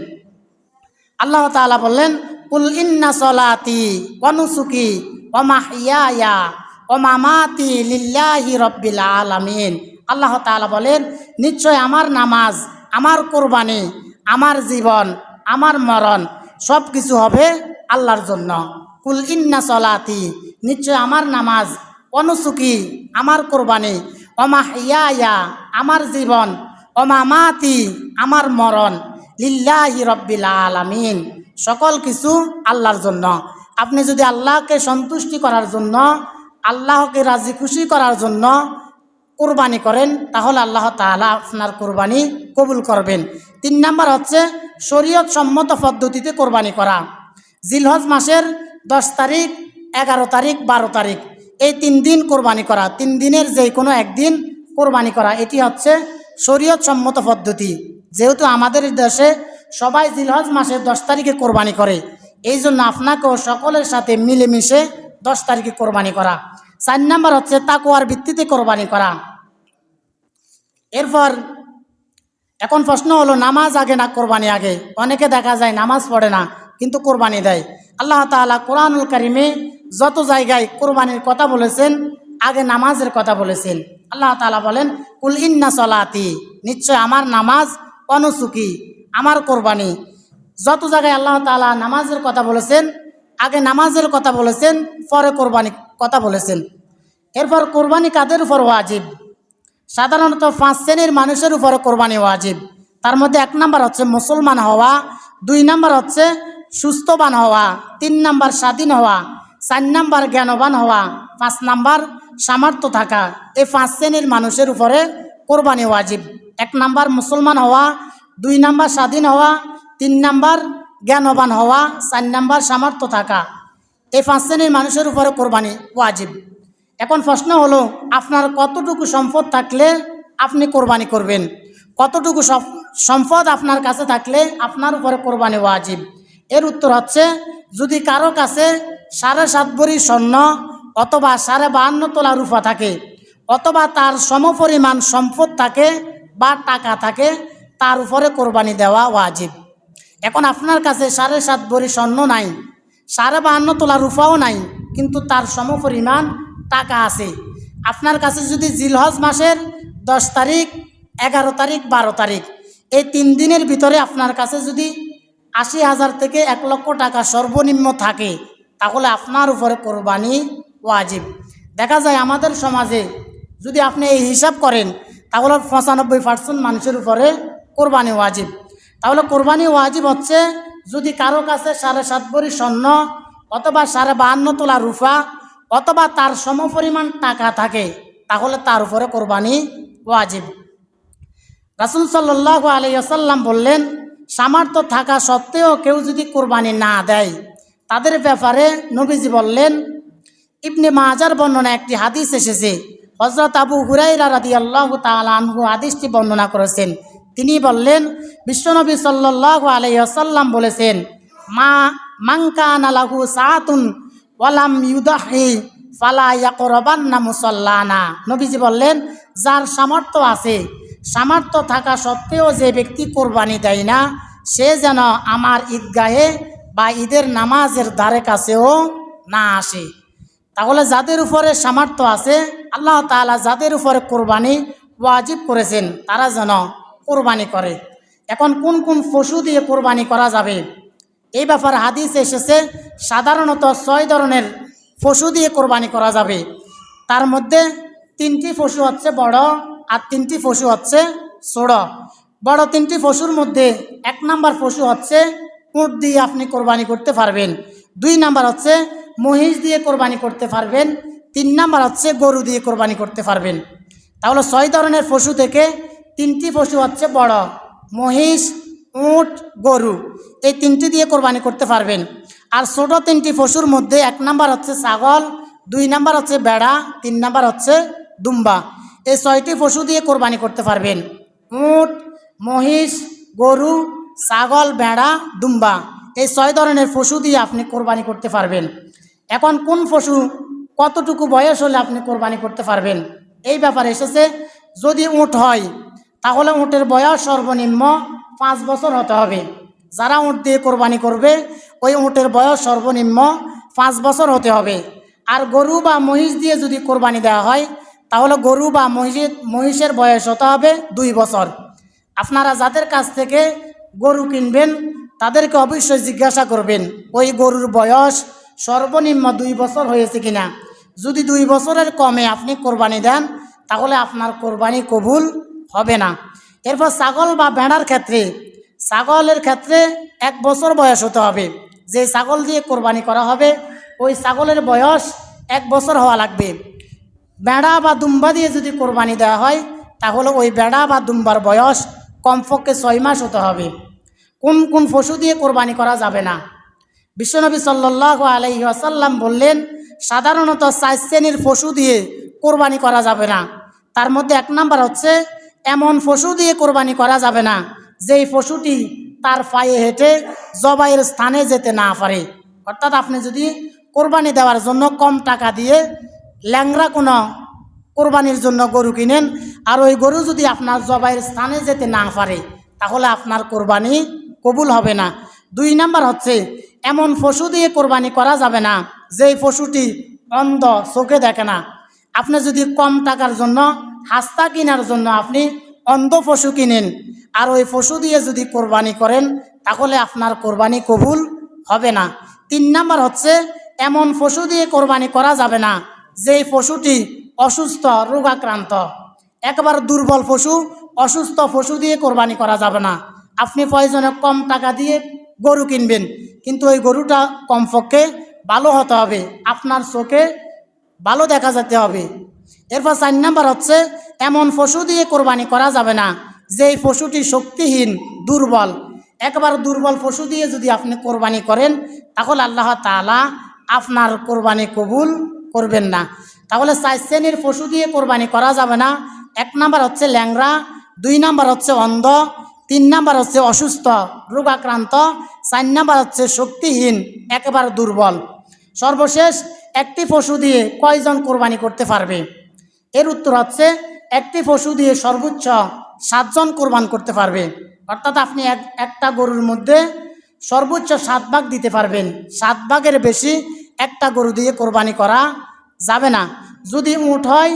আল্লাহ তাআলা বললেন, কুল ইন্না সলাতি ওয়া নুসুকি ওয়া মাহইয়ায়া ওয়া মামাতি লিল্লাহি রাব্বিল আলামিন। আল্লাহ তাআলা বলেন, নিশ্চয় আমার নামাজ, আমার কোরবানি, আমার জীবন, আমার মরণ সব কিছু হবে আল্লাহর জন্য। কুল ইন্না সলাতি, নিশ্চয় আমার নামাজ, ওয়া নুসুকি আমার কোরবানি, ওয়া মাহইয়ায়া আমার জীবন, ওয়া মামাতি আমার মরণ, লিল্লাহি রাব্বিল আলামিন সকল কিছু আল্লাহর জন্য। আপনি যদি আল্লাহকে সন্তুষ্টি করার জন্য, আল্লাহকে রাজি খুশি করার জন্য কোরবানি করেন, তাহলে আল্লাহ তাআলা আপনার কোরবানি কবুল করবেন। 3 নাম্বার হচ্ছে শরীয়ত সম্মত পদ্ধতিতে কোরবানি করা। জিলহজ মাসের 10 তারিখ, 11 তারিখ, 12 তারিখ এই 3 দিন কোরবানি করা, 3 দিনের যে কোনো একদিন কোরবানি করা, এটি হচ্ছে শরীয়ত সম্মত পদ্ধতি। যেহেতু আমাদের দেশে সবাই জিলহজ মাসের 10 তারিখে কোরবানি করে, এই জন্য আপনাকেও সকলের সাথে মিলেমিশে 10 তারিখে কোরবানি করা। 4 নাম্বার হচ্ছে তাকওয়ার ভিত্তিতে কোরবানি করা। এরপর এখন প্রশ্ন হলো, নামাজ আগে না কোরবানি আগে? অনেকে দেখা যায় নামাজ পড়ে না কিন্তু কোরবানি দেয়। আল্লাহ তাআলা কোরআনুল কারিমে যত জায়গায় কোরবানির কথা বলেছেন, আগে নামাজের কথা বলেছেন। আল্লাহ তাআলা বলেন, কুল ইন্না সলাতি, নিশ্চয় আমার নামাজ, ওয়া নুসুকি আমার কোরবানি। যত জায়গায় আল্লাহ তাআলা নামাজের কথা বলেছেন, আগে নামাজের কথা বলেছেন, পরে কোরবানির কথা বলেছেন। এরপর কোরবানি কাদের উপর ওয়াজিব? সাধারণত 5 শ্রেণীর মানুষের উপরে কোরবানি ওয়াজিব। তার মধ্যে 1 নাম্বার হচ্ছে মুসলমান হওয়া, 2 নাম্বার হচ্ছে সুস্থবান হওয়া, 3 নাম্বার স্বাধীন হওয়া, 4 নাম্বার জ্ঞানবান হওয়া, 5 নাম্বার সামর্থ্য থাকা। এই 5 শ্রেণীর মানুষের উপরে কোরবানি ওয়াজিব। 1 নাম্বার মুসলমান হওয়া, 2 নাম্বার স্বাধীন হওয়া, 3 নাম্বার জ্ঞানবান হওয়া, 4 নাম্বার সামর্থ্য থাকা। এই 5 শ্রেণীর মানুষের উপরে কোরবানি ওয়াজিব। এখন প্রশ্ন হলো, আপনার কতটুকু সম্পদ থাকলে আপনি কোরবানি করবেন? কতটুকু সম্পদ আপনার কাছে থাকলে আপনার উপরে কোরবানি ওয়াজিব? এর উত্তর হচ্ছে, যদি কারো কাছে 7.5 ভরি স্বর্ণ অথবা 52.5 তোলা রূপা থাকে, অথবা তার সমপরিমাণ সম্পদ থাকে বা টাকা থাকে, তার উপরে কোরবানি দেওয়া ওয়াজিব। এখন আপনার কাছে 7.5 ভরি স্বর্ণ নাই, 52.5 তোলা রূপাও নাই, কিন্তু তার সমপরিমাণ টাকা আছে। আপনার কাছে যদি জিলহজ মাসের 10 তারিখ, 11 তারিখ, 12 তারিখ এই 3 দিনের ভিতরে আপনার কাছে যদি 80,000 থেকে 1 লক্ষ টাকা সর্বনিম্ন থাকে, তাহলে আপনার উপরে কোরবানি ওয়াজিব। দেখা যায় আমাদের সমাজে যদি আপনি এই হিসাব করেন, তাহলে 95% মানুষের উপরে কোরবানি ওয়াজিব। তাহলে কোরবানি ওয়াজিব হচ্ছে, যদি কারো কাছে 7.5 ভরি স্বর্ণ অথবা 52.5 তোলা রূপা অথবা তার সমপরিমাণ টাকা থাকে, তাহলে তার উপরে কোরবানি ওয়াজিব। রাসূল সাল্লাল্লাহু আলাইহি ওয়াসাল্লাম বললেন, সামর্থ্য থাকা সত্ত্বেও কেউ যদি কোরবানি না দেয়, তাদের ব্যাপারে নবীজি বললেন, ইবনে মাজার বর্ণনা একটি হাদিস এসেছে, হযরত আবু হুরায়রা রাদিয়াল্লাহু তাআলা আনহু হাদিসটি বর্ণনা করেছেন। তিনি বললেন, বিশ্বনবী সাল্লাল্লাহু আলাইহি ওয়াসাল্লাম বলেছেন, মান কানা লাহু সাআতুন ওয়ালাম ইউদাহি ফালা ইয়াকরাবান্না মুসাল্লানা। নবীজি বললেন, যার সামর্থ্য আছে, সামর্থ্য থাকা সত্ত্বেও যে ব্যক্তি কোরবানি দেয় না, সে যেন আমার ঈদগাহে বা ঈদের নামাজের ধারে কাছেও না আসে। তাহলে যাদের উপরে সামর্থ্য আছে, আল্লাহ তাআলা যাদের উপরে কোরবানি ওয়াজিব করেছেন, তারা যেন কোরবানি করে। এখন কোন কোন পশু দিয়ে কোরবানি করা যাবে, এই ব্যাপারে হাদিস এসেছে। সাধারণত 6 ধরনের পশু দিয়ে কোরবানি করা যাবে। তার মধ্যে 3টি পশু হচ্ছে বড়, আর 3টি পশু হচ্ছে ছোট। বড় 3টি পশুর মধ্যে 1 নাম্বার পশু হচ্ছে উট দিয়ে আপনি কোরবানি করতে পারবেন, 2 নাম্বার হচ্ছে মহিষ দিয়ে কোরবানি করতে পারবেন, 3 নাম্বার হচ্ছে গরু দিয়ে কোরবানি করতে পারবেন। তাহলে 6 ধরনের পশু থেকে 3টি পশু হচ্ছে বড়, মহিষ, উট, গরু, এই 3টি দিয়ে কোরবানি করতে পারবেন। আর ছোট 3টি পশুর মধ্যে 1 নাম্বার হচ্ছে ছাগল, 2 নাম্বার হচ্ছে ভেড়া, 3 নাম্বার হচ্ছে দুম্বা। এই 6টি পশু দিয়ে কোরবানি করতে পারবেন। উট, মহিষ, গরু, ছাগল, ভেড়া, দুম্বা, এই 6 ধরনের পশু দিয়ে আপনি কোরবানি করতে পারবেন। এখন কোন পশু কতটুকু বয়স হলে আপনি কোরবানি করতে পারবেন, এই ব্যাপারে এসেছে। যদি উট হয়, তাহলে উটের বয়স সর্বনিম্ন 5 বছর হতে হবে। যারা উট দিয়ে কোরবানি করবে, ওই উটের বয়স সর্বনিম্ন 5 বছর হতে হবে। আর গরু বা মহিষ দিয়ে যদি কোরবানি দেওয়া হয়, তাহলে গরু বা মহিষের বয়স হতে হবে 2 বছর। আপনারা যাদের কাছ থেকে গরু কিনবেন, তাদেরকে অবশ্যই জিজ্ঞাসা করবেন ওই গরুর বয়স সর্বনিম্ন 2 বছর হয়েছে কিনা। যদি 2 বছরের কমে আপনি কোরবানি দেন, তাহলে আপনার কোরবানি কবুল হবে না। এরপর ছাগল বা ভেড়ার ক্ষেত্রে, ছাগলের ক্ষেত্রে 1 বছর বয়স হতে হবে। যে ছাগল দিয়ে কোরবানি করা হবে, ওই ছাগলের বয়স 1 বছর হওয়া লাগবে। ভেড়া বা দুম্বা দিয়ে যদি কোরবানি দেওয়া হয়, তাহলে ওই ভেড়া বা দুম্বার বয়স কমপক্ষে 6 মাস হতে হবে। কোন কোন পশু দিয়ে কোরবানি করা যাবে না, বিশ্বনবী সাল্লাল্লাহু আলাইহি ওয়াসাল্লাম বললেন, সাধারণত 4 শ্রেণীর পশু দিয়ে কোরবানি করা যাবে না। তার মধ্যে 1 নাম্বার হচ্ছে, এমন পশু দিয়ে কোরবানি করা যাবে না যেই পশুটি তার পায়ে হেঁটে জবাইয়ের স্থানে যেতে না পারে। অর্থাৎ আপনি যদি কোরবানি দেওয়ার জন্য কম টাকা দিয়ে ল্যাংড়া কোনো কোরবানির জন্য গরু কিনেন, আর ওই গরু যদি আপনার জবাইয়ের স্থানে যেতে না পারে, তাহলে আপনার কোরবানি কবুল হবে না। 2 নাম্বার হচ্ছে, এমন পশু দিয়ে কোরবানি করা যাবে না যেই পশুটি অন্ধ, চোখে দেখে না। আপনি যদি কম টাকার জন্য হাস্তা কেনার জন্য আপনি অন্ধ পশু কিনেন, আর ওই পশু দিয়ে যদি কোরবানি করেন, তাহলে আপনার কোরবানি কবুল হবে না। 3 নাম্বার হচ্ছে, এমন পশু দিয়ে কোরবানি করা যাবে না যেই পশুটি অসুস্থ, রোগাক্রান্ত। একবার দুর্বল পশু, অসুস্থ পশু দিয়ে কোরবানি করা যাবে না। আপনি প্রয়োজনে কম টাকা দিয়ে গরু কিনবেন, কিন্তু ওই গরুটা কমপক্ষে ভালো হতে হবে, আপনার চোখে ভালো দেখা যেতে হবে। এরপর 4 নাম্বার হচ্ছে, এমন পশু দিয়ে কোরবানি করা যাবে না যেই পশুটি শক্তিহীন, দুর্বল। একবার দুর্বল পশু দিয়ে যদি আপনি কোরবানি করেন, তাহলে আল্লাহ তাআলা আপনার কোরবানি কবুল করবেন না। তাহলে 4 শ্রেণীর পশু দিয়ে কোরবানি করা যাবে না। 1 নাম্বার হচ্ছে ল্যাংড়া, 2 নাম্বার হচ্ছে অন্ধ, 3 নাম্বার হচ্ছে অসুস্থ, রোগাক্রান্ত, 4 নাম্বার হচ্ছে শক্তিহীন, একেবারে দুর্বল। সর্বশেষ, একটি পশু দিয়ে কয়জন কোরবানি করতে পারবে? এর উত্তর হচ্ছে, একটি পশু দিয়ে সর্বোচ্চ 7 জন কোরবান করতে পারবে। অর্থাৎ আপনি একটা গরুর মধ্যে সর্বোচ্চ 7 ভাগ দিতে পারবেন। 7 ভাগের বেশি একটা গরু দিয়ে কোরবানি করা যাবে না। যদি উট হয়,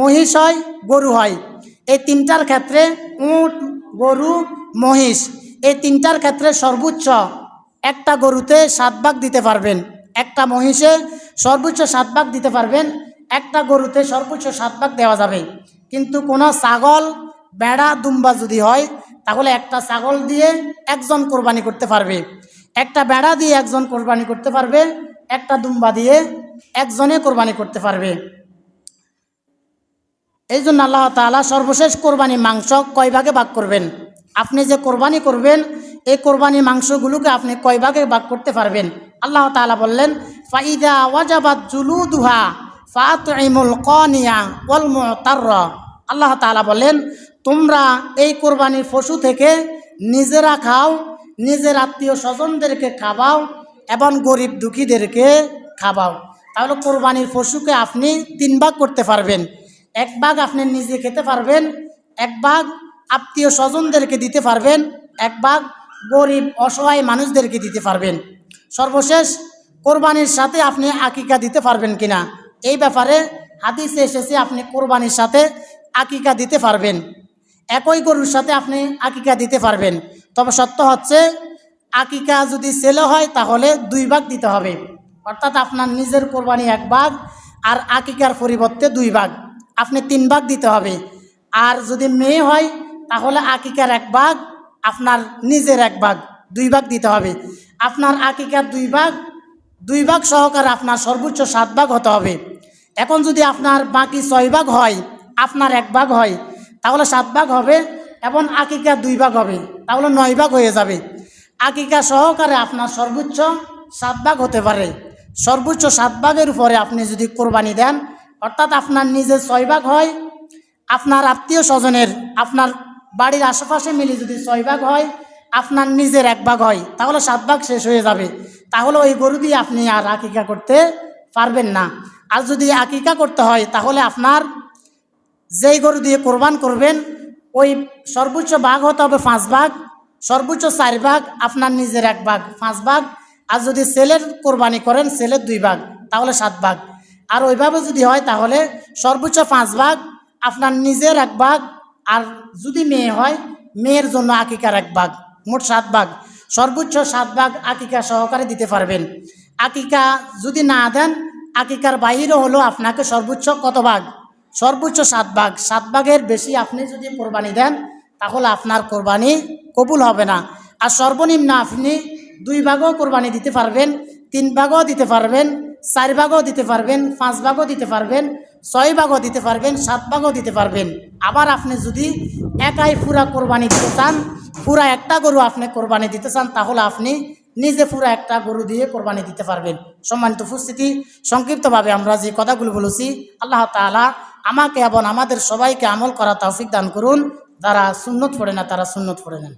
মহিষ হয়, গরু হয়, এই 3টার ক্ষেত্রে, উট, গরু, মহিষ, এই 3টার ক্ষেত্রে সর্বোচ্চ একটা গরুতে 7 ভাগ দিতে পারবেন, একটা মহিষে সর্বোচ্চ 7 ভাগ দিতে পারবেন, একটা গরুতে সর্বোচ্চ 7 ভাগ দেওয়া যাবে। কিন্তু কোনো ছাগল, ভেড়া, দুম্বা যদি হয়, তাহলে একটা ছাগল দিয়ে 1 জন কোরবানি করতে পারবে, একটা ভেড়া দিয়ে 1 জন কোরবানি করতে পারবে, একটা দুম্বা দিয়ে 1 জনে কোরবানি করতে পারবে। এই জন্য আল্লাহ তাআলা সর্বশেষ কোরবানি মাংস কয় ভাগে ভাগ করবেন? আপনি যে কোরবানি করবেন, এই কোরবানি মাংসগুলোকে আপনি কয় ভাগে ভাগ করতে পারবেন? আল্লাহ তাআলা বললেন, ফাইদা ওয়াজাবাত জুলুদুহা ফাতইমুল কানিয়া ওয়াল মুতাররা। আল্লাহ তাআলা বলেন, তোমরা এই কোরবানির পশু থেকে নিজেরা খাও, নিজের আত্মীয় স্বজনদেরকে খাওয়াও এবং গরিব দুঃখীদেরকে খাওয়াও। তাহলে কোরবানির পশুকে আপনি 3 ভাগ করতে পারবেন। 1 ভাগ আপনি নিজে খেতে পারবেন, 1 ভাগ আত্মীয় স্বজনদেরকে দিতে পারবেন, 1 ভাগ গরিব অসহায় মানুষদেরকে দিতে পারবেন। সর্বশেষ কোরবানির সাথে আপনি আকিকা দিতে পারবেন কিনা, এই ব্যাপারে হাদিসে এসেছে আপনি কোরবানির সাথে আকিকা দিতে পারবেন। একই গরুর সাথে আপনি আকিকা দিতে পারবেন। তবে সত্য হচ্ছে আকিকা যদি ছেলে হয় তাহলে 2 ভাগ দিতে হবে, অর্থাৎ আপনার নিজের কোরবানি 1 ভাগ আর আকিকার পরিবর্তে 2 ভাগ, আপনি 3 ভাগ দিতে হবে। আর যদি মেয়ে হয় তাহলে আকিকার 1 ভাগ, আপনার নিজের 1 ভাগ, 2 ভাগ দিতে হবে। আপনার আকিকার 2 ভাগ সহকারে আপনার সর্বোচ্চ 7 ভাগ হতে হবে। এখন যদি আপনার বাকি 6 ভাগ হয়, আপনার 1 ভাগ হয়, তাহলে 7 ভাগ হবে এবং আকিকা 2 ভাগ হবে, তাহলে 9 ভাগ হয়ে যাবে। আকিকা সহকারে আপনার সর্বোচ্চ 7 ভাগ হতে পারে। সর্বোচ্চ 7 ভাগের উপরে আপনি যদি কোরবানি দেন, অর্থাৎ আপনার নিজের 6 ভাগ হয়, আপনার আত্মীয় স্বজনের, আপনার বাড়ির আশেপাশে মিলে যদি 6 ভাগ হয়, আপনার নিজের 1 ভাগ হয়, তাহলে 7 ভাগ শেষ হয়ে যাবে। তাহলে ওই গরু দিয়ে আপনি আর আকিকা করতে পারবেন না। আর যদি আকিকা করতে হয় তাহলে আপনার যেই গরু দিয়ে কোরবান করবেন ওই সর্বোচ্চ ভাগ হতে হবে 5 ভাগ, সর্বোচ্চ 4 ভাগ আপনার নিজের 1 ভাগ, 5 ভাগ। আর যদি ছেলের কোরবানি করেন, ছেলের 2 ভাগ, তাহলে 7 ভাগ। আর ওইভাবে যদি হয় তাহলে সর্বোচ্চ 5 ভাগ, আপনার নিজের 1 ভাগ, আর যদি মেয়ে হয় মেয়ের জন্য আকিকার 1 ভাগ, মোট 7 ভাগ। সর্বোচ্চ 7 ভাগ আকিকা সহকারে দিতে পারবেন। আকিকা যদি না দেন, আকিকার বাইরে হলো আপনাকে সর্বোচ্চ কত ভাগ? সর্বোচ্চ 7 ভাগ। 7 ভাগের বেশি আপনি যদি কোরবানি দেন তাহলে আপনার কোরবানি কবুল হবে না। আর সর্বনিম্ন আপনি 2 ভাগও কোরবানি দিতে পারবেন, 3 ভাগও দিতে পারবেন, 4 ভাগও দিতে পারবেন, 5 ভাগও দিতে পারবেন, 6 ভাগও দিতে পারবেন, 7 ভাগও দিতে পারবেন। আবার আপনি যদি একাই পুরা কোরবানি দিতে চান, পুরা একটা গরু আপনি কোরবানি দিতে চান, তাহলে আপনি নিজে পুরা একটা গরু দিয়ে কোরবানি দিতে পারবেন। সম্মানিত উপস্থিতি, সংক্ষিপ্তভাবে আমরা যে কথাগুলো বলেছি, আল্লাহ তাআলা আমাকে এবং আমাদের সবাইকে আমল করা তৌফিক দান করুন। যারা সুন্নত পড়ে না তারা সুন্নত পড়ে নেন।